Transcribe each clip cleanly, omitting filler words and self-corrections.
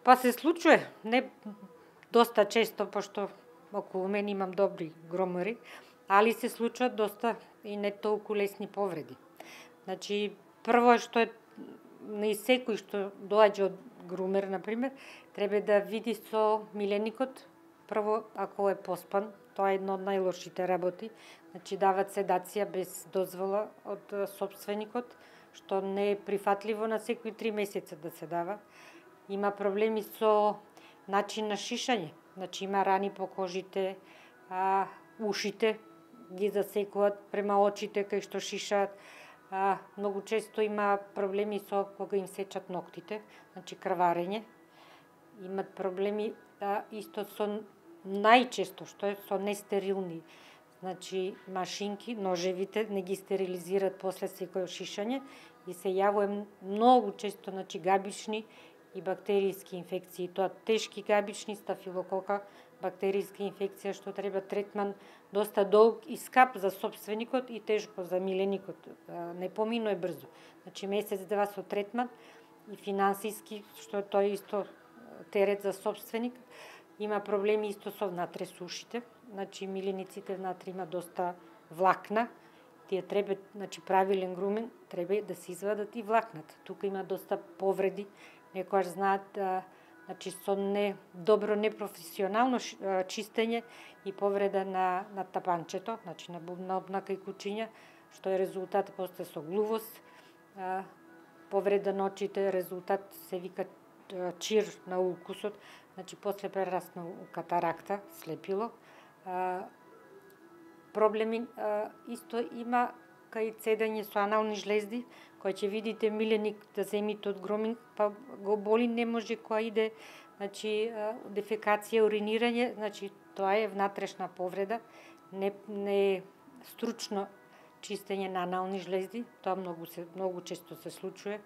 Па се случува, не доста често, пошто околу мене имам добри громери, али се случуваат доста и не толку лесни повреди. Значи, прво што е не секој што доаѓа од грумер, например, треба да види со миленикот, прво ако е поспан, тоа е едно од најлошите работи, значи дават седација без дозвола од собственикот, што не е прифатливо на секои 3 месеца да се дава. Има проблеми со начин на шишање, значи има рани по кожите, ушите ги засекуваат према очите кај што шишаат. Многу често има проблеми со кога им сечат ноктите, значи крварење. Имат проблеми исто со најчесто што е со нестерилни, значи машинки, ножевите не ги стерилизираат после секој шишање и се јавува многу често, значи габични и бактеријски инфекции, тоа тешки габични, стафилокока, бактеријска инфекција што треба третман доста долг и скап за собственикот и тешко за миленикот. Не поминува брзо. Значи месец-два со третман и финансиски, што тоа е исто терет за собственик. Има проблеми исто со внатре сушите, значи милениците внатре има доста влакна, тие треба, значи правилен грумен, треба да се извадат и влакната. Тука има доста повреди, некојаш знаат, значи со добро непрофесионално чистење и повреда на тапанчето, значи на обнака и кучиња, што е резултат после со глувост, повреда на очите, резултат се вика чир на укусот, значи после прераснал у катаракта, слепило. Проблеми исто има кај цедење со анални жлезди, кој ќе видите миленик да земите од громинг, па го боли, не може која иде, значи дефекација, уринирање, значи тоа е внатрешна повреда, не стручно чистење на анални жлезди, тоа многу често се случува.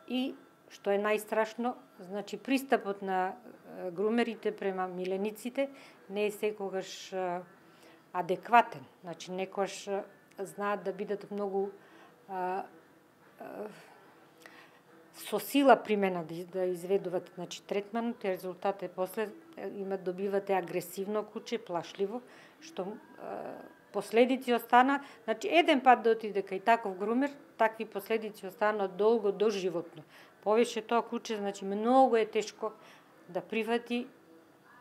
И што е најстрашно, значи пристапот на грумерите према милениците не е секогаш адекватен. Значи некојаш знаат да бидат многу со сила примена да изведуваат, значи третманот и резултат е после добивате агресивно куче, плашливо, што последици остана, значи еден пат да отиде кај таков грумер, такви последици останаат долго, доживотно. Повеќе тоа куче, значи многу е тешко да прифати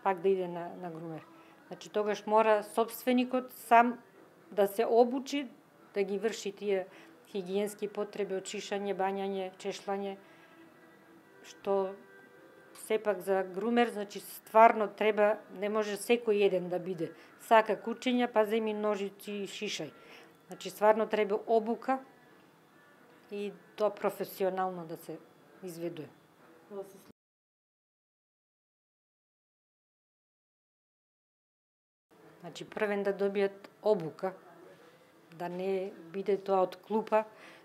пак да иде на грумер. Значи тогаш мора собственикот сам да се обучи да ги врши тие хигиенски потреби, очишање, бањање, чешлање, што сепак за грумер, значи стварно треба, не може секој еден да биде. Сака кучиња, па земи ножици и шишај. Значи стварно треба обука и тоа професионално да се изведува. Значи првен да добијат обука, да не биде тоа од клупа,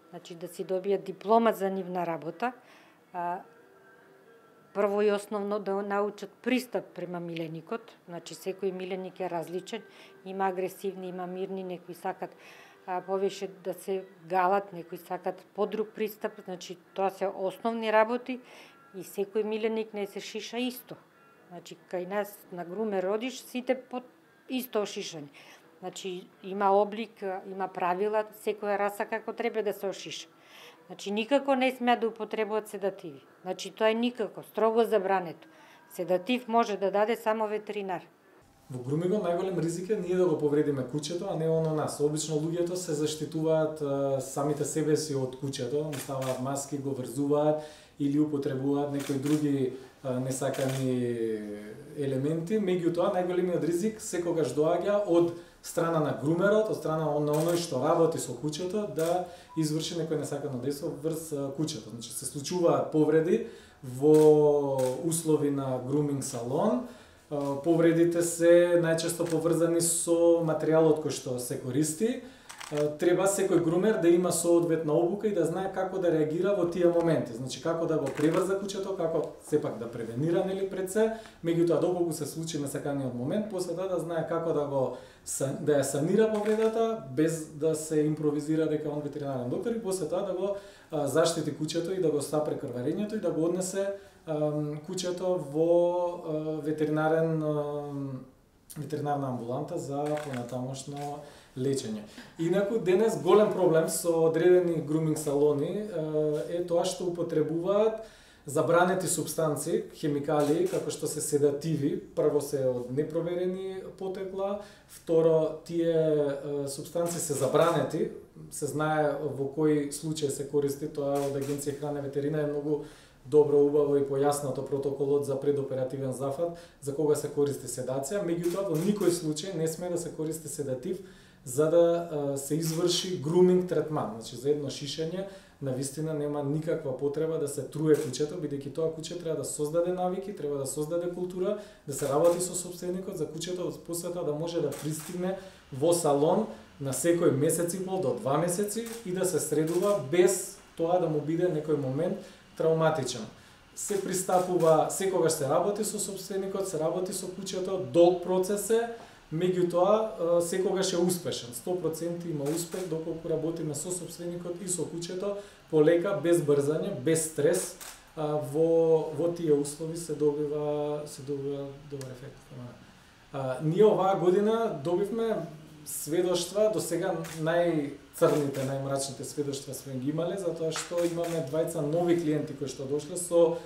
значи да си добијат диплома за нивна работа, прво и основно да научат пристап према миленикот, значи секој миленик е различен, има агресивни, има мирни, некои сакат повеќе да се галат, некои сакат подруг пристап, значи тоа се основни работи и секој миленик не се шиша исто. Значи кај нас на грумер одиш, сите под исто ошишање. Значи има облик, има правила, секоја раса како треба да се ошиша. Значи никако не смеа да употребуваат седативи. Значи тоа е никако, строго забрането. Седатив може да даде само ветеринар. Во грумингот најголем ризик е ние да го повредиме кучето, а не оно нас. Обично луѓето се заштитуваат самите себе си од кучето, ставаат маски, го врзуваат или употребуваат некои други несакани елементи. Меѓутоа најголемиот ризик секогаш доаѓа од страна на грумерот, од страна на оној што работи со кучето, да изврши некој несакано дејство врз кучето. Значи се случуваат повреди во услови на груминг салон. Повредите се најчесто поврзани со материјалот кој што се користи. Треба секој грумер да има соодветна обука и да знае како да реагира во тие моменти. Значи како да го преврза кучето, како сепак да превенира нели пред се, меѓутоа доколку се случи несаканиот момент, после тоа да знае како да ја санира повредата без да се импровизира дека он ветеринарен доктор и после тоа да го заштити кучето и да го стапре крварењето и да го однесе куќето во ветеринарна амбуланта за понатамошно лечење. Инаку денес голем проблем со одредени груминг салони е тоа што употребуваат забранети супстанции, хемикали, како што се седативи, прво се од непроверени потекла, второ тие супстанции се забранети, се знае во кој случај се користи, тоа од Агенција храна и ветерина е многу добро, убаво и појаснато протоколот за предоперативен зафат за кога се користи седација, меѓутоа во никој случај не sme да се користи седатив за да се изврши груминг третман, значи за едно шишење навистина нема никаква потреба да се труе куќето, бидејќи тоа куќе треба да создаде навики, треба да создаде култура, да се работи со сопственикот за куќето после тоа да може да пристигне во салон на секој месец и пол до 2 месеци и да се средува без тоа да му биде некој момент травматичен. Се пристапува, секогаш се работи со сопственикот, се работи со куќето, долг процес е, меѓутоа секогаш е успешен. 100% има успех доколку работиме со сопственикот и со куќето полека, без брзање, без стрес. Во тие услови се добива добар ефект. Ние оваа година добивме сведоштва, до сега најцрните, најмрачните сведоштва сме ги имале, затоа што имаме двајца нови клиенти кои што дошле со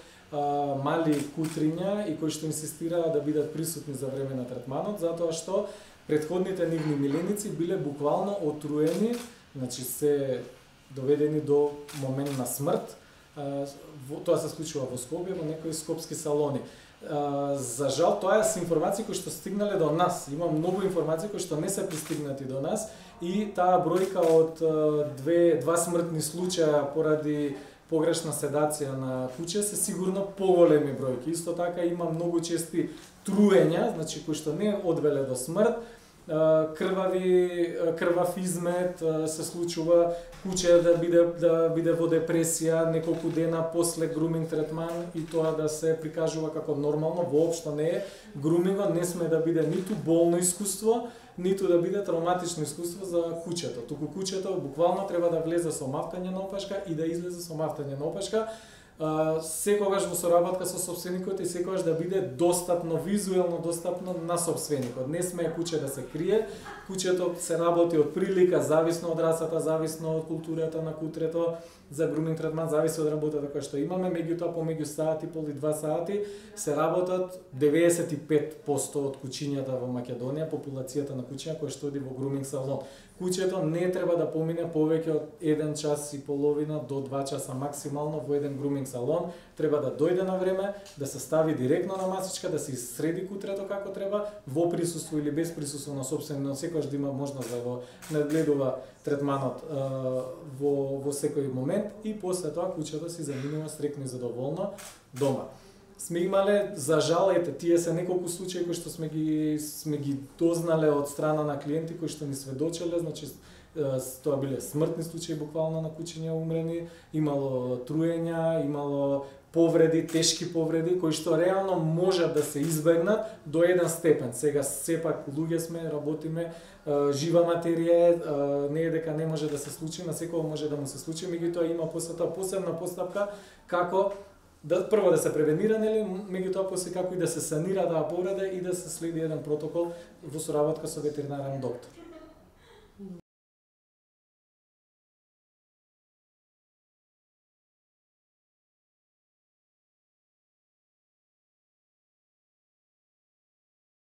мали кутриња и кои што инсистираа да бидат присутни за време на третманот, затоа што претходните нивни миленици биле буквално отруени, значи се доведени до момент на смрт. Тоа се случува во Скопје, во некои скопски салони. За жал, тоа се информации кои што стигнале до нас. Има многу информации кои што не се пристигнати до нас и таа бројка од два смртни случаја поради погрешна седација на куќе се сигурно поголеми бројки. Исто така има многу чести труења, значи кои што не одвеле до смрт, крвав измет се случува, куќе да биде во депресија неколку дена после груминг третман и тоа да се прикажува како нормално, воопшто не е. Грумингот не сме да биде ниту болно искуство, ниту да биде травматично искуство за куќето. Туку куќето буквално треба да влезе со мавтање на опашка и да излезе со мавтање на опашка. Секогаш во соработка со сопственикот и секогаш да биде достапно, визуелно достапно на сопственикот. Не смее куќе да се крие. Куќето се работи од прилика, зависно од расата, зависно од културата на кутрето. За груминг третман зависи од работата која што имаме, меѓутоа помеѓу саат и пол и 2 сати се работат 95% од куќињата во Македонија, популацијата на куќиња која што оди во груминг салон. Куќето не треба да помине повеќе од 1 час и половина до 2 часа максимално во еден груминг салон. Треба да дојде на време, да се стави директно на масичка, да се исреди кутрето како треба, во присуство или без присуство на сопственикот, секогаш да има можност да го надгледува третманот во секој момент и после тоа куќето си заминува стрекно и задоволно дома. Сме имале, за жал, тие се неколку случаи кои што сме ги дознале од страна на клиенти кои што ни сведочеле, значи тоа биле смртни случаи буквално на куќиња умрени, имало труења, имало повреди, тешки повреди кои што реално можат да се избегнат до еден степен. Сега сепак луѓе сме, работиме, жива материја, не е дека не може да се случи, на секој може да му се случи, меѓутоа има после тоа посебна постапка како прво да се превенира, нели, меѓутоа после како и да се санира таа повреда и да се следи еден протокол во соработка со ветеринарен доктор.